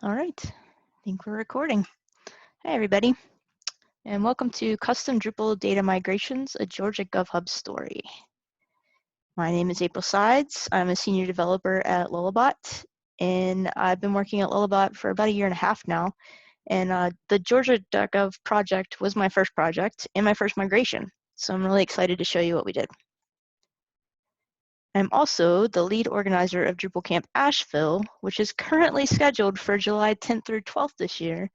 All right, I think we're recording. Hi, everybody, and welcome to Custom Drupal Data Migrations, a Georgia GovHub story. My name is April Sides. I'm a senior developer at Lullabot, and I've been working at Lullabot for about 1.5 years now. And the Georgia Gov project was my first project and my first migration, so I'm really excited to show you what we did. I'm also the lead organizer of Drupal Camp Asheville, which is currently scheduled for July 10th through 12th this year.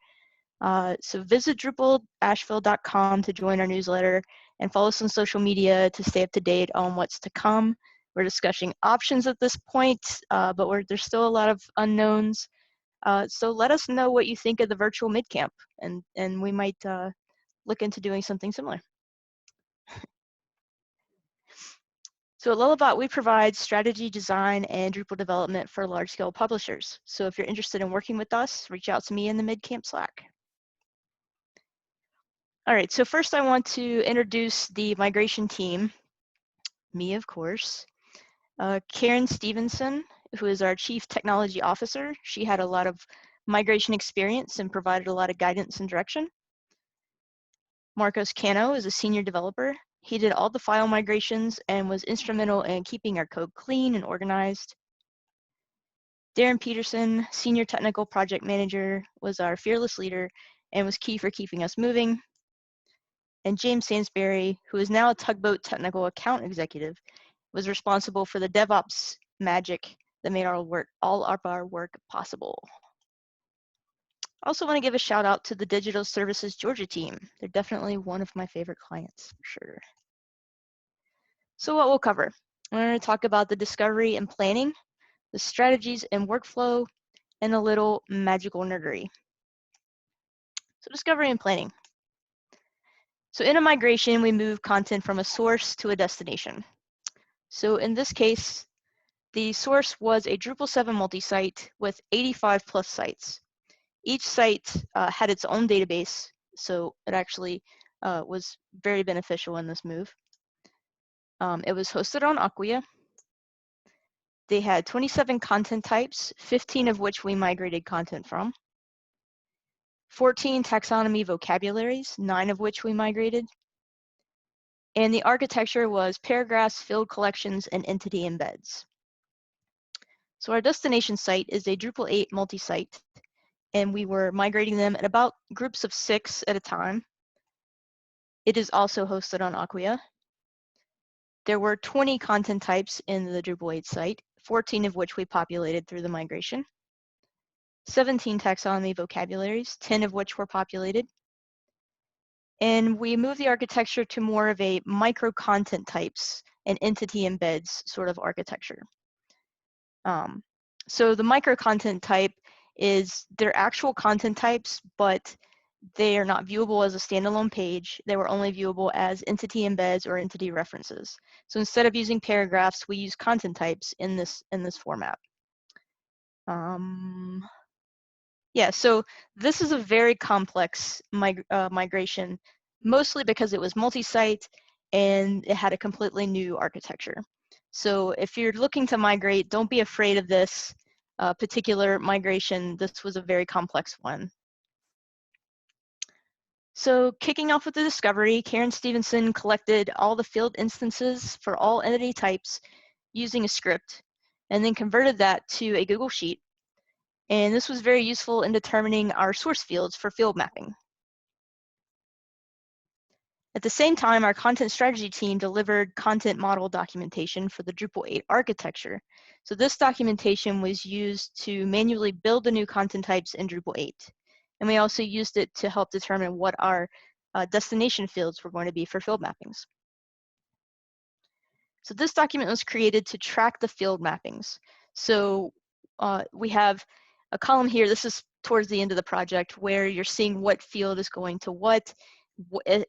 So visit drupalasheville.com to join our newsletter and follow us on social media to stay up to date on what's to come. We're discussing options at this point, but there's still a lot of unknowns. So let us know what you think of the virtual MidCamp, and we might look into doing something similar. So at Lullabot, we provide strategy, design, and Drupal development for large-scale publishers. So if you're interested in working with us, reach out to me in the MidCamp Slack. All right, so first I want to introduce the migration team, me, of course. Karen Stevenson, who is our Chief Technology Officer. She had a lot of migration experience and provided a lot of guidance and direction. Marcos Cano is a senior developer. He did all the file migrations and was instrumental in keeping our code clean and organized. Darren Peterson, Senior Technical Project Manager, was our fearless leader and was key for keeping us moving. And James Sansbury, who is now a Tugboat Technical Account Executive, was responsible for the DevOps magic that made all of our work possible. I also want to give a shout out to the Digital Services Georgia team. They're definitely one of my favorite clients, for sure. So what we'll cover, we're going to talk about the discovery and planning, the strategies and workflow, and a little magical nerdery. So discovery and planning. So in a migration, we move content from a source to a destination. So in this case, the source was a Drupal 7 multi-site with 85 plus sites. Each site had its own database, so it actually was very beneficial in this move. It was hosted on Acquia. They had 27 content types, 15 of which we migrated content from. 14 taxonomy vocabularies, 9 of which we migrated. And the architecture was paragraphs, field collections, and entity embeds. So our destination site is a Drupal 8 multi-site, and we were migrating them at about groups of 6 at a time. It is also hosted on Acquia. There were 20 content types in the Drupal 8 site, 14 of which we populated through the migration. 17 taxonomy vocabularies, 10 of which were populated. And we moved the architecture to more of a micro content types and entity embeds sort of architecture. So the micro content type is their actual content types, but they are not viewable as a standalone page. They were only viewable as entity embeds or entity references. So instead of using paragraphs, we use content types in this format. Yeah, so this is a very complex migration, mostly because it was multi-site and it had a completely new architecture. So if you're looking to migrate, don't be afraid of this particular migration. This was a very complex one. So kicking off with the discovery, Karen Stevenson collected all the field instances for all entity types using a script and then converted that to a Google Sheet. And this was very useful in determining our source fields for field mapping. At the same time, our content strategy team delivered content model documentation for the Drupal 8 architecture. So this documentation was used to manually build the new content types in Drupal 8. And we also used it to help determine what our destination fields were going to be for field mappings. So this document was created to track the field mappings. So we have a column here, this is towards the end of the project, where you're seeing what field is going to what,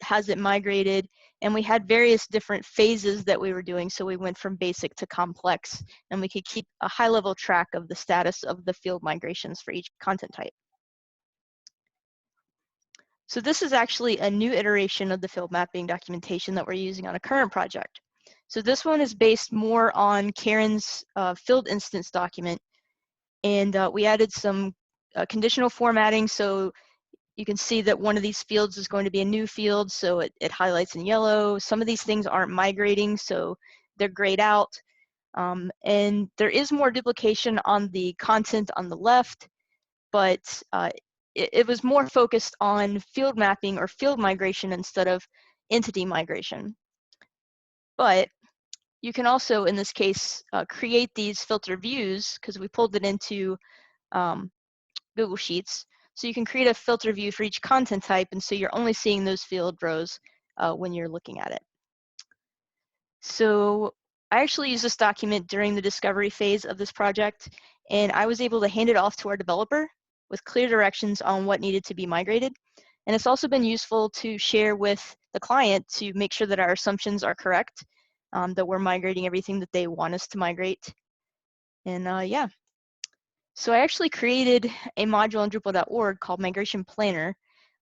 has it migrated, and we had various different phases that we were doing, so we went from basic to complex, and we could keep a high-level track of the status of the field migrations for each content type. So this is actually a new iteration of the field mapping documentation that we're using on a current project. So this one is based more on Karen's field instance document, and we added some conditional formatting, so you can see that one of these fields is going to be a new field, so it highlights in yellow. Some of these things aren't migrating, so they're grayed out. And there is more duplication on the content on the left, but it was more focused on field mapping or field migration instead of entity migration. But you can also, in this case, create these filter views, because we pulled it into Google Sheets. So you can create a filter view for each content type, and so you're only seeing those field rows when you're looking at it. So I actually used this document during the discovery phase of this project, and I was able to hand it off to our developer with clear directions on what needed to be migrated. And it's also been useful to share with the client to make sure that our assumptions are correct, that we're migrating everything that they want us to migrate. And yeah. So I actually created a module in Drupal.org called Migration Planner,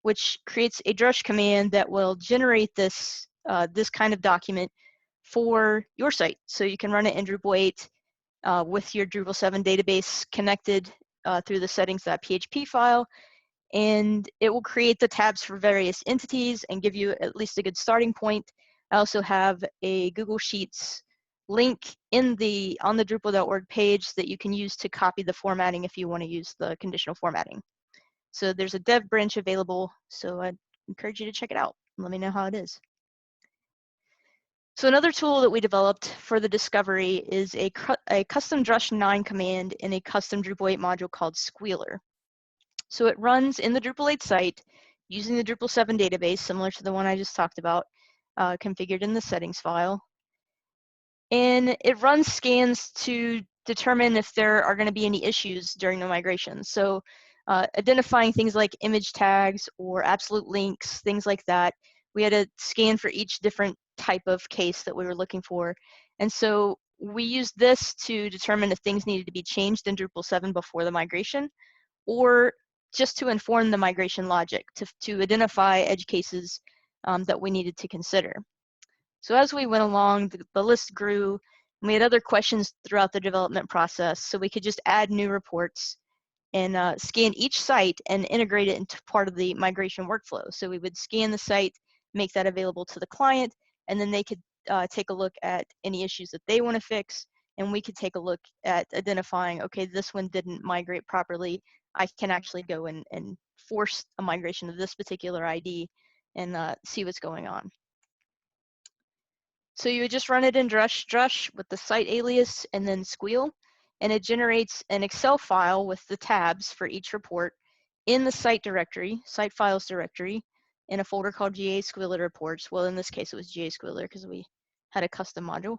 which creates a drush command that will generate this, this kind of document for your site. So you can run it in Drupal 8 with your Drupal 7 database connected through the settings.php file, and it will create the tabs for various entities and give you at least a good starting point. I also have a Google Sheets link on the Drupal.org page that you can use to copy the formatting if you want to use the conditional formatting. So there's a dev branch available, so I encourage you to check it out. Let me know how it is. So another tool that we developed for the discovery is a custom drush 9 command in a custom Drupal 8 module called Squealer. So it runs in the Drupal 8 site using the Drupal 7 database, similar to the one I just talked about, configured in the settings file. And it runs scans to determine if there are going to be any issues during the migration. So identifying things like image tags or absolute links, things like that. We had to scan for each different type of case that we were looking for. And so we used this to determine if things needed to be changed in Drupal 7 before the migration, or just to inform the migration logic, to identify edge cases that we needed to consider. So as we went along, the list grew, and we had other questions throughout the development process, so we could just add new reports and scan each site and integrate it into part of the migration workflow. So we would scan the site, make that available to the client, and then they could take a look at any issues that they want to fix, and we could take a look at identifying, okay, this one didn't migrate properly. I can actually go and force a migration of this particular ID and see what's going on. So you would just run it in drush with the site alias and then squeal, and it generates an Excel file with the tabs for each report in the site directory, site files directory, in a folder called GA Squealer reports. Well, in this case, it was GA Squealer because we had a custom module.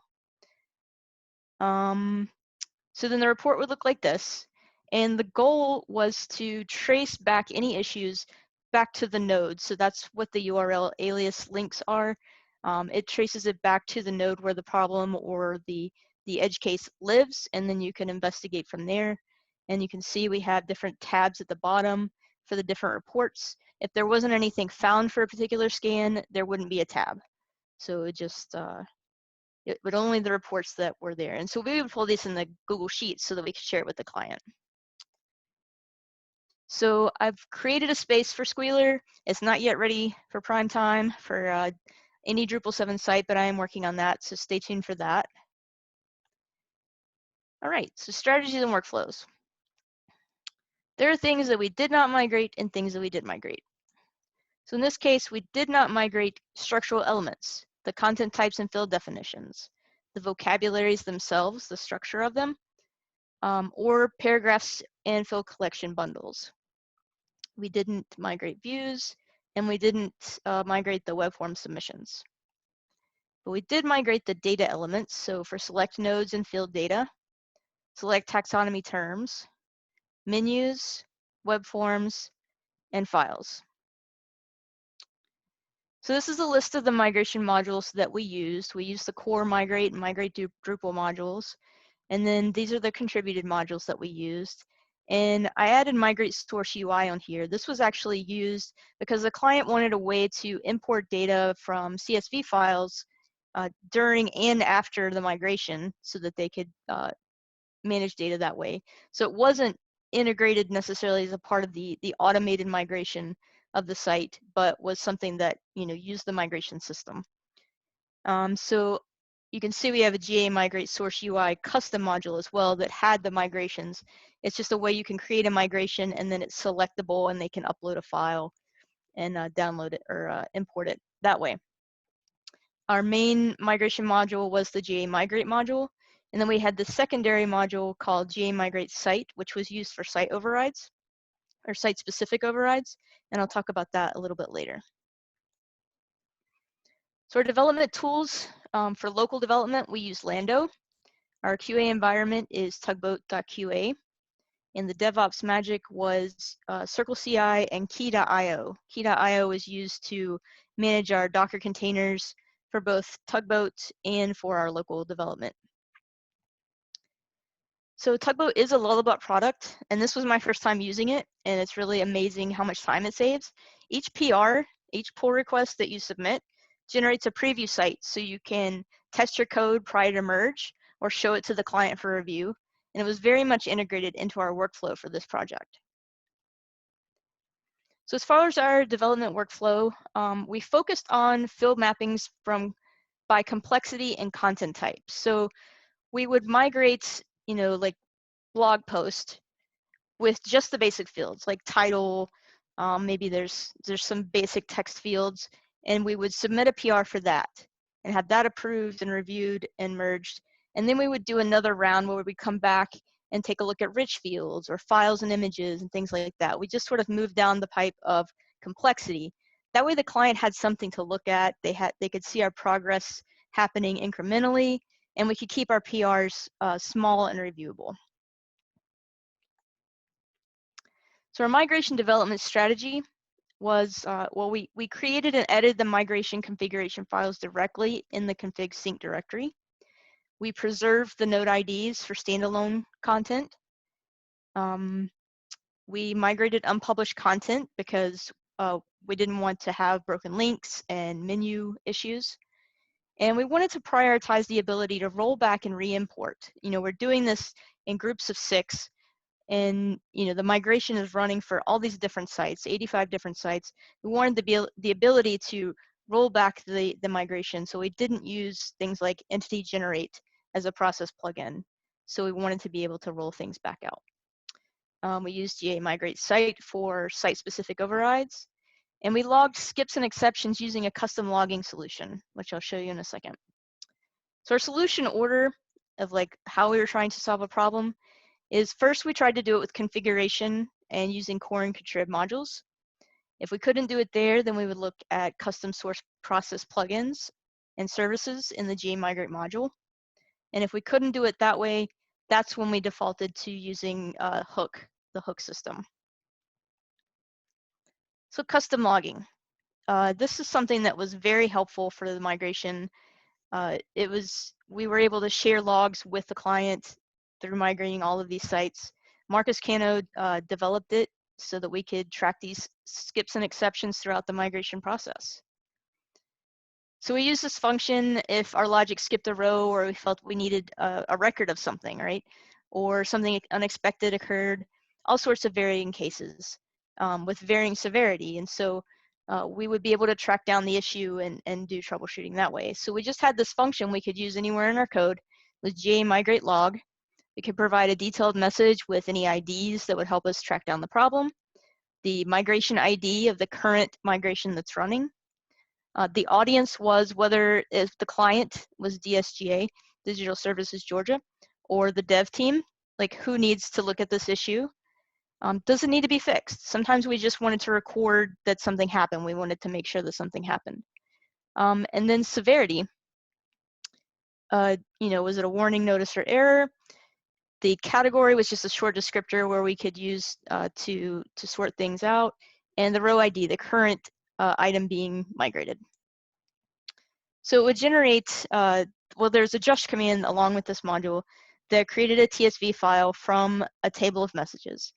So then the report would look like this. And the goal was to trace back any issues back to the node. So that's what the URL alias links are. It traces it back to the node where the problem or the edge case lives, and then you can investigate from there. And you can see we have different tabs at the bottom for the different reports. If there wasn't anything found for a particular scan, there wouldn't be a tab. So it just, but only the reports that were there. And so we would pull this in the Google Sheets so that we could share it with the client. So I've created a space for Squealer. It's not yet ready for prime time for any Drupal 7 site, but I am working on that, so stay tuned for that. All right, so strategies and workflows. There are things that we did not migrate and things that we did migrate. So in this case, we did not migrate structural elements, the content types and field definitions, the vocabularies themselves, the structure of them, or paragraphs and field collection bundles. We didn't migrate views, and we didn't migrate the web form submissions. But we did migrate the data elements, so for select nodes and field data, select taxonomy terms, menus, web forms, and files. So this is a list of the migration modules that we used. We used the core migrate and migrate Drupal modules. And then these are the contributed modules that we used. And I added migrate source UI on here. This was actually used because the client wanted a way to import data from CSV files during and after the migration so that they could manage data that way. So it wasn't integrated necessarily as a part of the automated migration of the site, but was something that used the migration system. So you can see we have a GA migrate source UI custom module as well that had the migrations. It's just a way you can create a migration and then it's selectable and they can upload a file and download it or import it that way. Our main migration module was the GA migrate module. And then we had the secondary module called GA migrate site, which was used for site overrides or site specific overrides. And I'll talk about that a little bit later. So our development tools for local development, we use Lando. Our QA environment is tugboat.qa. And the DevOps magic was CircleCI and key.io. Key.io is used to manage our Docker containers for both Tugboat and for our local development. So Tugboat is a Lullabot product, and this was my first time using it, and it's really amazing how much time it saves. Each PR, each pull request that you submit generates a preview site, so you can test your code prior to merge or show it to the client for review. And it was very much integrated into our workflow for this project. So as far as our development workflow, we focused on field mappings by complexity and content type. So we would migrate, like blog post with just the basic fields like title, maybe there's some basic text fields, and we would submit a PR for that and have that approved and reviewed and merged. And then we would do another round where we come back and take a look at rich fields or files and images and things like that. We just sort of moved down the pipe of complexity. That way the client had something to look at. They could see our progress happening incrementally, and we could keep our PRs small and reviewable. So our migration development strategy was, well, we created and edited the migration configuration files directly in the config sync directory. We preserved the node IDs for standalone content. We migrated unpublished content because we didn't want to have broken links and menu issues. And we wanted to prioritize the ability to roll back and re-import. We're doing this in groups of 6. And the migration is running for all these different sites, 85 different sites. We wanted the ability to roll back the migration, so we didn't use things like entity generate as a process plugin. So we wanted to be able to roll things back out. We used GA migrate site for site-specific overrides, and we logged skips and exceptions using a custom logging solution, which I'll show you in a second. So our solution order of how we were trying to solve a problem is first we tried to do it with configuration and using core and contrib modules. If we couldn't do it there, then we would look at custom source process plugins and services in the GA migrate module. And if we couldn't do it that way, that's when we defaulted to using the hook system. So custom logging. This is something that was very helpful for the migration. We were able to share logs with the client through migrating all of these sites. Marcus Cano developed it so that we could track these skips and exceptions throughout the migration process. So we use this function if our logic skipped a row or we felt we needed a record of something, right? Or something unexpected occurred, all sorts of varying cases with varying severity. And so we would be able to track down the issue and do troubleshooting that way. So we just had this function we could use anywhere in our code with GA migrate log. We could provide a detailed message with any IDs that would help us track down the problem, the migration ID of the current migration that's running. The audience was whether if the client was DSGA, Digital Services Georgia, or the dev team, like who needs to look at this issue. Does it need to be fixed? Sometimes we just wanted to record that something happened. We wanted to make sure that something happened. And then severity. Was it a warning, notice, or error? The category was just a short descriptor where we could use to sort things out. And the row ID, the current item being migrated. So it would generate, well, there's a just command along with this module that created a TSV file from a table of messages.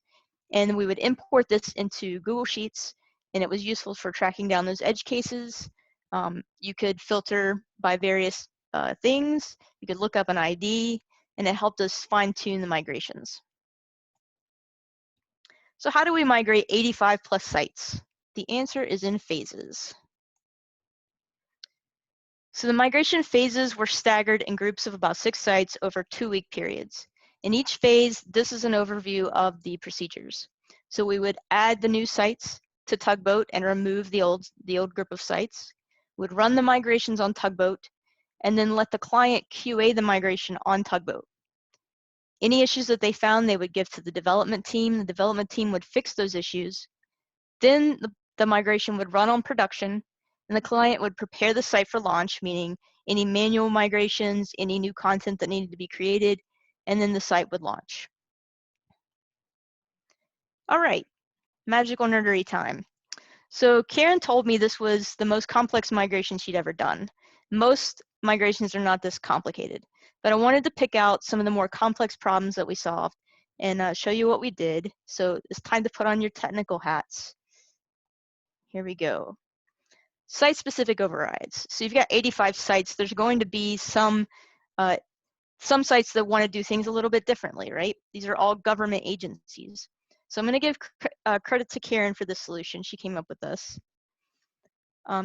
And we would import this into Google Sheets, and it was useful for tracking down those edge cases. You could filter by various things. You could look up an ID, and it helped us fine-tune the migrations. So how do we migrate 85 plus sites? The answer is in phases. So the migration phases were staggered in groups of about 6 sites over 2-week periods. In each phase, this is an overview of the procedures. So we would add the new sites to Tugboat and remove the old group of sites. We'd run the migrations on Tugboat and then let the client QA the migration on Tugboat. Any issues that they found, they would give to the development team. The development team would fix those issues. Then the migration would run on production, and the client would prepare the site for launch, meaning any manual migrations, any new content that needed to be created, and then the site would launch. All right, magical nerdery time. So Karen told me this was the most complex migration she'd ever done. Most migrations are not this complicated, but I wanted to pick out some of the more complex problems that we solved and show you what we did. So it's time to put on your technical hats. Here we go. Site-specific overrides. So you've got 85 sites. There's going to be some sites that want to do things a little bit differently, right? These are all government agencies. So I'm going to give credit to Karen for this solution. She came up with this.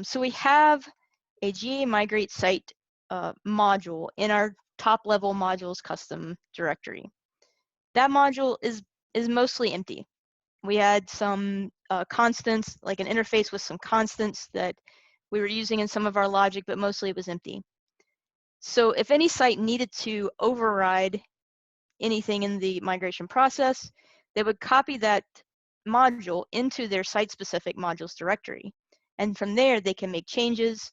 So we have a GA migrate site module in our top-level modules custom directory. That module is mostly empty. We had some constants, like an interface with some constants that we were using in some of our logic, but mostly it was empty. So if any site needed to override anything in the migration process, they would copy that module into their site-specific modules directory. And from there, they can make changes.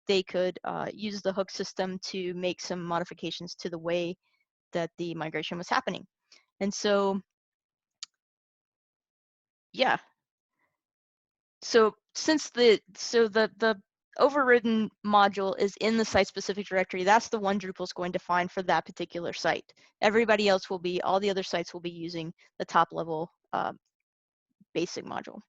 They could use the hook system to make some modifications to the way that the migration was happening. And so, yeah. So since the overridden module is in the site-specific directory, that's the one Drupal is going to find for that particular site. Everybody else will be, all the other sites will be using the top-level basic module.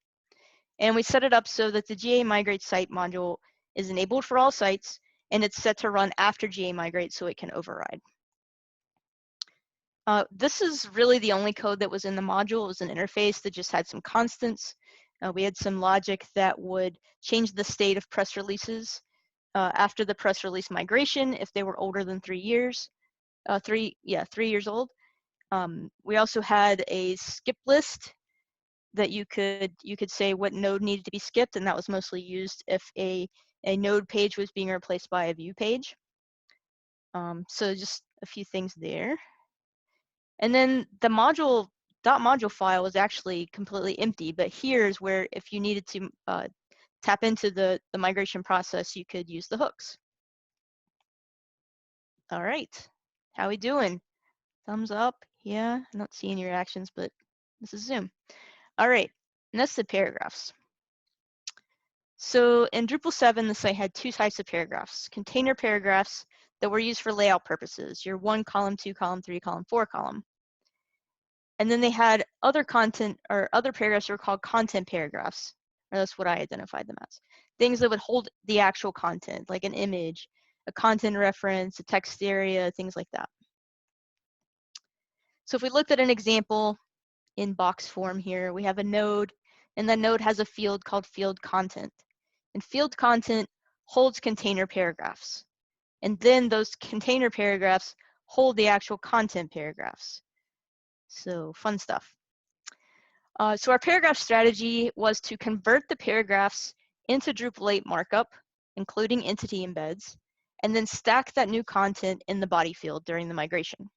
And we set it up so that the GA migrate site module is enabled for all sites, and it's set to run after GA migrate so it can override. This is really the only code that was in the module. It was an interface that just had some constants. We had some logic that would change the state of press releases after the press release migration if they were older than 3 years. 3 years old. We also had a skip list that you could say what node needed to be skipped, and that was mostly used if a node page was being replaced by a view page. So just a few things there. And then the .module file was actually completely empty, but here's where if you needed to tap into the migration process, you could use the hooks. All right, how we doing? Thumbs up, yeah, I'm not seeing your reactions, but this is Zoom. All right, nested paragraphs. So in Drupal 7, the site had 2 types of paragraphs: container paragraphs that were used for layout purposes, your 1 column, 2 column, 3 column, 4 column. And then they had other content or other paragraphs that were called content paragraphs, or that's what I identified them as. Things that would hold the actual content, like an image, a content reference, a text area, things like that. So if we looked at an example in box form here, we have a node, and that node has a field called field content. And field content holds container paragraphs. And then those container paragraphs hold the actual content paragraphs. So fun stuff. So our paragraph strategy was to convert the paragraphs into Drupal 8 markup, including entity embeds, and then stack that new content in the body field during the migration.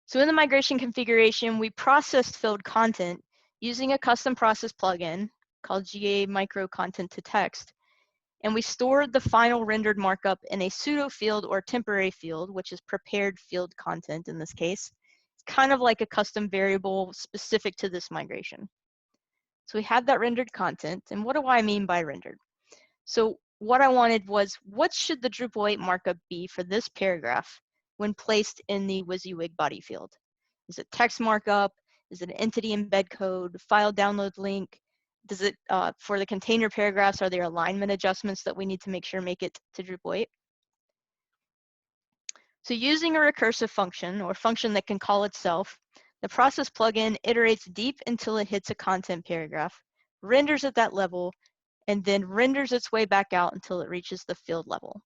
So in the migration configuration, we processed filled content using a custom process plugin called GA Micro Content to Text. And we stored the final rendered markup in a pseudo field or temporary field, which is prepared field content in this case. It's kind of like a custom variable specific to this migration. So we had that rendered content. And what do I mean by rendered? So what I wanted was, what should the Drupal 8 markup be for this paragraph when placed in the WYSIWYG body field? Is it text markup? Is it an entity embed code, file download link? Does it, for the container paragraphs, are there alignment adjustments that we need to make sure make it to Drupal 8? So using a recursive function or function that can call itself, The process plugin iterates deep until it hits a content paragraph, renders at that level, and then renders its way back out until it reaches the field level.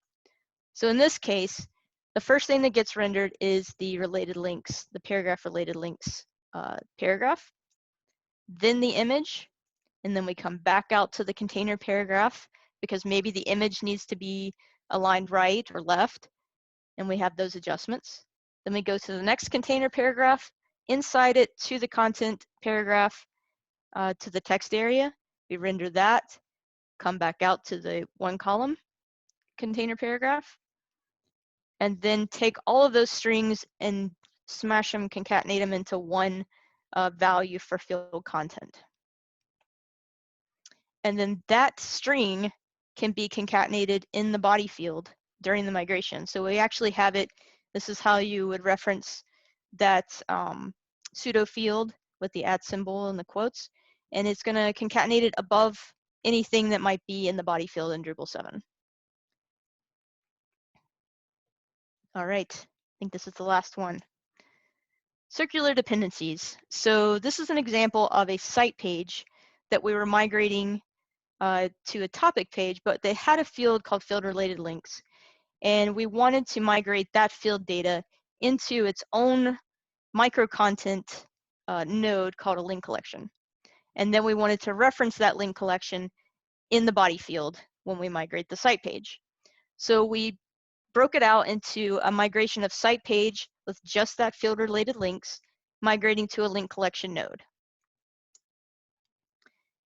So in this case, the first thing that gets rendered is the related links, the paragraph related links paragraph, then the image, and then we come back out to the container paragraph because maybe the image needs to be aligned right or left, and we have those adjustments. Then we go to the next container paragraph, inside it to the content paragraph, to the text area. We render that, come back out to the one column container paragraph, and then take all of those strings and smash them, concatenate them into one value for field content. And then that string can be concatenated in the body field during the migration. So we actually have it, this is how you would reference that pseudo field with the @ symbol and the quotes, and it's going to concatenate it above anything that might be in the body field in Drupal 7. All right, I think this is the last one. Circular dependencies. So this is an example of a site page that we were migrating to a topic page, but they had a field called field related links. And we wanted to migrate that field data into its own micro content node called a link collection. And then we wanted to reference that link collection in the body field when we migrate the site page. So we broke it out into a migration of site page with just that field related links, migrating to a link collection node.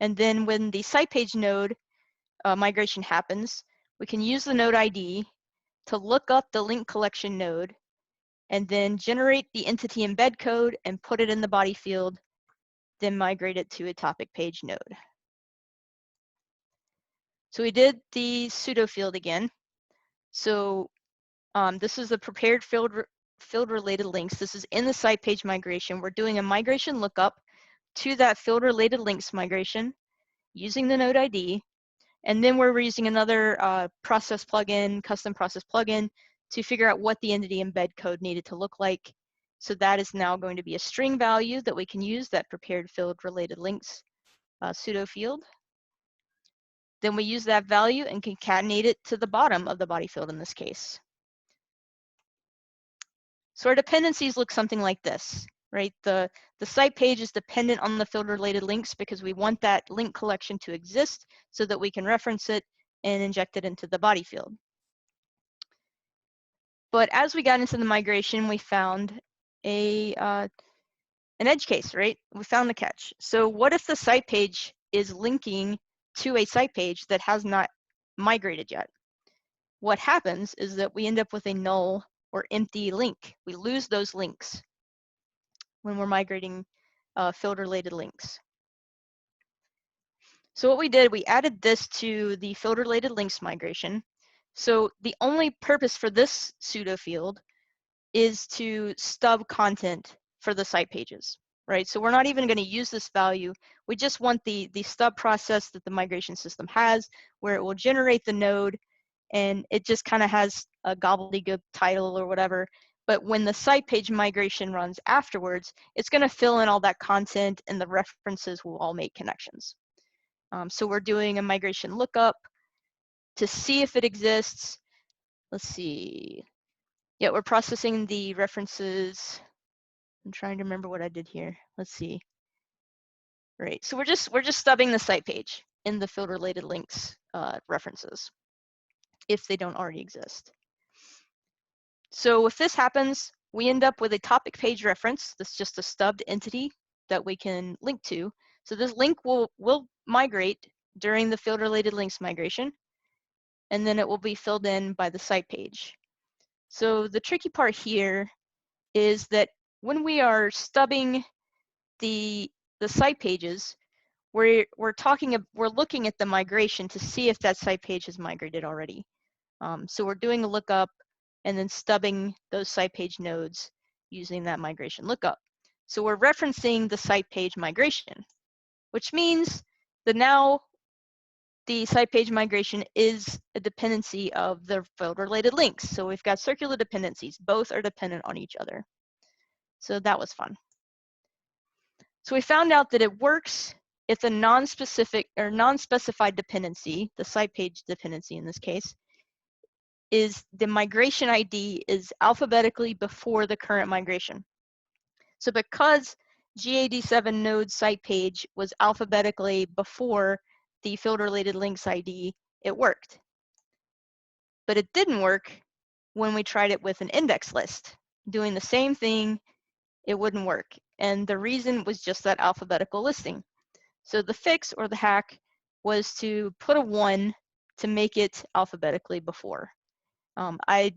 And then when the site page node migration happens, we can use the node ID to look up the link collection node and then generate the entity embed code and put it in the body field, then migrate it to a topic page node. So we did the pseudo field again. So this is the prepared field related links. This is in the site page migration. We're doing a migration lookup to that field related links migration using the node ID. And then we're using another process plugin, custom process plugin, to figure out what the entity embed code needed to look like. So that is now going to be a string value that we can use, that prepared field related links pseudo field. Then we use that value and concatenate it to the bottom of the body field in this case. So our dependencies look something like this, right? The site page is dependent on the field related links because we want that link collection to exist so that we can reference it and inject it into the body field. But as we got into the migration, we found an edge case, right? We found the catch. So what if the site page is linking to a site page that has not migrated yet? What happens is that we end up with a null or empty link. We lose those links when we're migrating field related links. So what we did, we added this to the field related links migration. So the only purpose for this pseudo field is to stub content for the site pages, right? So we're not even going to use this value. We just want the stub process that the migration system has, where it will generate the node, and it just kind of has a gobbledygook title or whatever. But when the site page migration runs afterwards, it's going to fill in all that content, and the references will all make connections. So we're doing a migration lookup to see if it exists. Let's see. Yeah, we're processing the references. I'm trying to remember what I did here. Let's see. Right. So we're just stubbing the site page in the field related links references if they don't already exist. So if this happens, we end up with a topic page reference. That's just a stubbed entity that we can link to. So this link will migrate during the field related links migration, and then it will be filled in by the site page. So the tricky part here is that when we are stubbing the site pages, we're looking at the migration to see if that site page has migrated already. So we're doing a lookup and then stubbing those site page nodes using that migration lookup. So we're referencing the site page migration, which means that now the site page migration is a dependency of the field related links. So we've got circular dependencies. Both are dependent on each other. So that was fun. So we found out that it works if the non-specific or non-specified dependency, the site page dependency in this case, is the migration ID is alphabetically before the current migration. So because GAD7 node site page was alphabetically before the field related links ID, it worked. But it didn't work when we tried it with an index list. Doing the same thing, it wouldn't work. And the reason was just that alphabetical listing. So the fix or the hack was to put a 1 to make it alphabetically before. I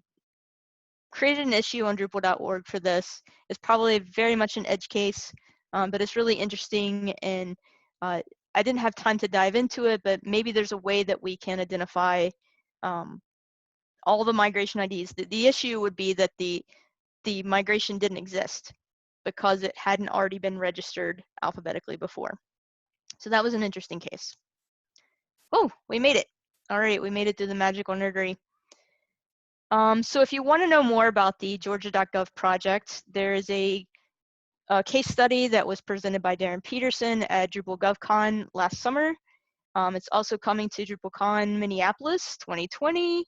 created an issue on Drupal.org for this. It's probably very much an edge case, but it's really interesting, and I didn't have time to dive into it, but maybe there's a way that we can identify all the migration IDs. The issue would be that the migration didn't exist because it hadn't already been registered alphabetically before. So that was an interesting case. Oh, we made it. All right, we made it through the magical nerdery. So if you want to know more about the Georgia.gov project, there is a case study that was presented by Darren Peterson at Drupal GovCon last summer. It's also coming to DrupalCon Minneapolis 2020.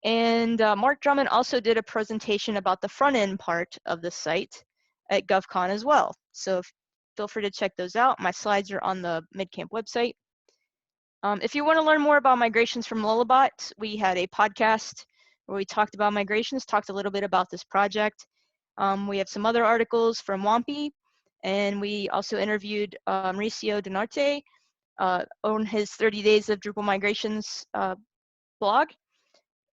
And Mark Drummond also did a presentation about the front end part of the site at GovCon as well. So feel free to check those out. My slides are on the MidCamp website. If you want to learn more about migrations from Lullabot, we had a podcast where we talked about migrations, talked a little bit about this project. We have some other articles from Wampy, and we also interviewed Mauricio Donarte on his 30 Days of Drupal Migrations blog,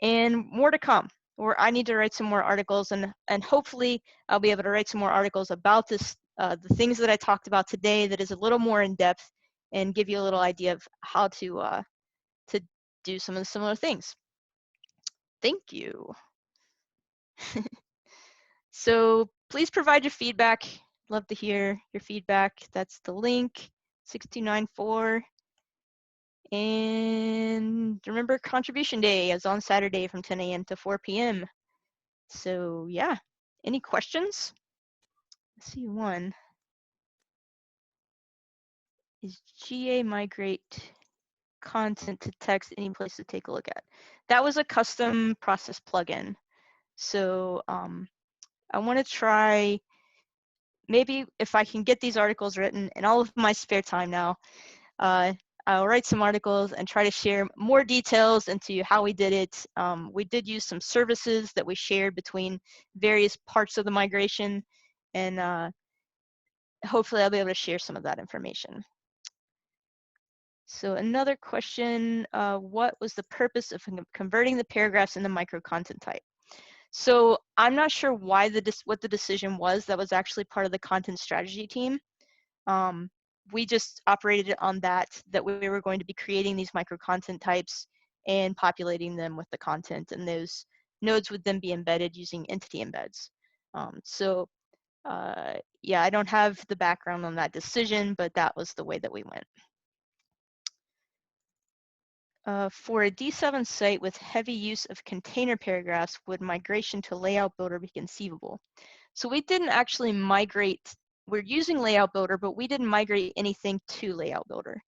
and more to come. Or I need to write some more articles, and hopefully I'll be able to write some more articles about this, the things that I talked about today that is a little more in depth and give you a little idea of how to do some of the similar things. Thank you. So please provide your feedback. Love to hear your feedback. That's the link, 6294. And remember, Contribution Day is on Saturday from 10 a.m. to 4 p.m. So yeah, any questions? Let's see, one. Is GA migrate content to text any place to take a look at? That was a custom process plugin. So I want to try, maybe if I can get these articles written in all of my spare time now, I'll write some articles and try to share more details into how we did it. We did use some services that we shared between various parts of the migration, and hopefully I'll be able to share some of that information. So another question, what was the purpose of converting the paragraphs into micro content type? So I'm not sure why what the decision was. That was actually part of the content strategy team. We just operated on that we were going to be creating these micro content types and populating them with the content, and those nodes would then be embedded using entity embeds. Yeah, I don't have the background on that decision, but that was the way that we went. For a D7 site with heavy use of container paragraphs, would migration to Layout Builder be conceivable? So we didn't actually migrate. We're using Layout Builder, but we didn't migrate anything to Layout Builder.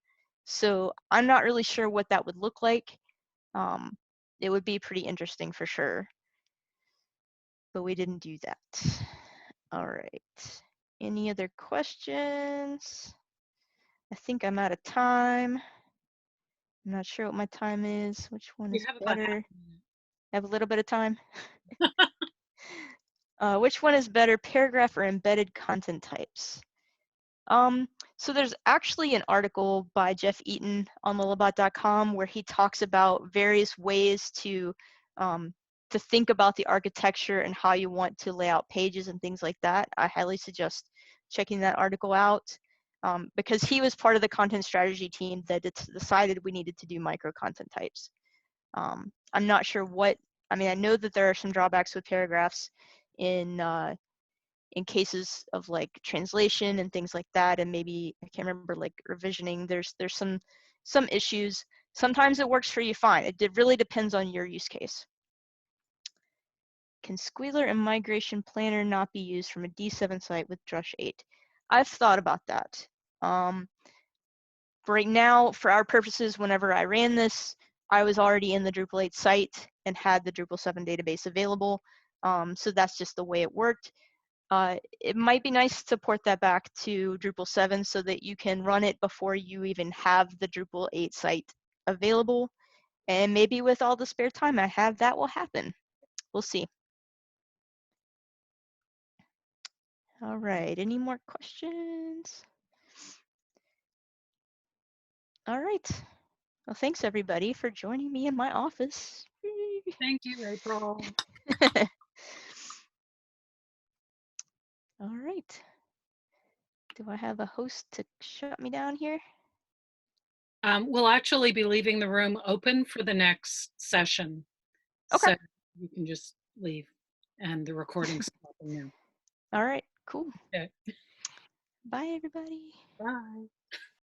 So I'm not really sure what that would look like. It would be pretty interesting for sure, but we didn't do that. All right. Any other questions? I think I'm out of time. I'm not sure what my time is. Which one is better? I have a little bit of time. Which one is better, paragraph or embedded content types? So there's actually an article by Jeff Eaton on lullabot.com where he talks about various ways to think about the architecture and how you want to lay out pages and things like that. I highly suggest checking that article out because he was part of the content strategy team that decided we needed to do micro content types. I'm not sure what, I mean, I know that there are some drawbacks with paragraphs in cases of like translation and things like that, and maybe I can't remember, like revisioning. There's some issues. Sometimes it works for you fine. It really depends on your use case. Can Squealer and Migration Planner not be used from a D7 site with Drush 8? I've thought about that. Right now, for our purposes, whenever I ran this, I was already in the Drupal 8 site and had the Drupal 7 database available. So that's just the way it worked. It might be nice to port that back to Drupal 7 so that you can run it before you even have the Drupal 8 site available. And maybe with all the spare time I have, that will happen. We'll see. All right, any more questions? All right. Well, thanks everybody for joining me in my office. Thank you, April. All right. Do I have a host to shut me down here? We'll actually be leaving the room open for the next session. Okay. So you can just leave and the recording's stopping now. All right, cool. Okay. Bye, everybody. Bye.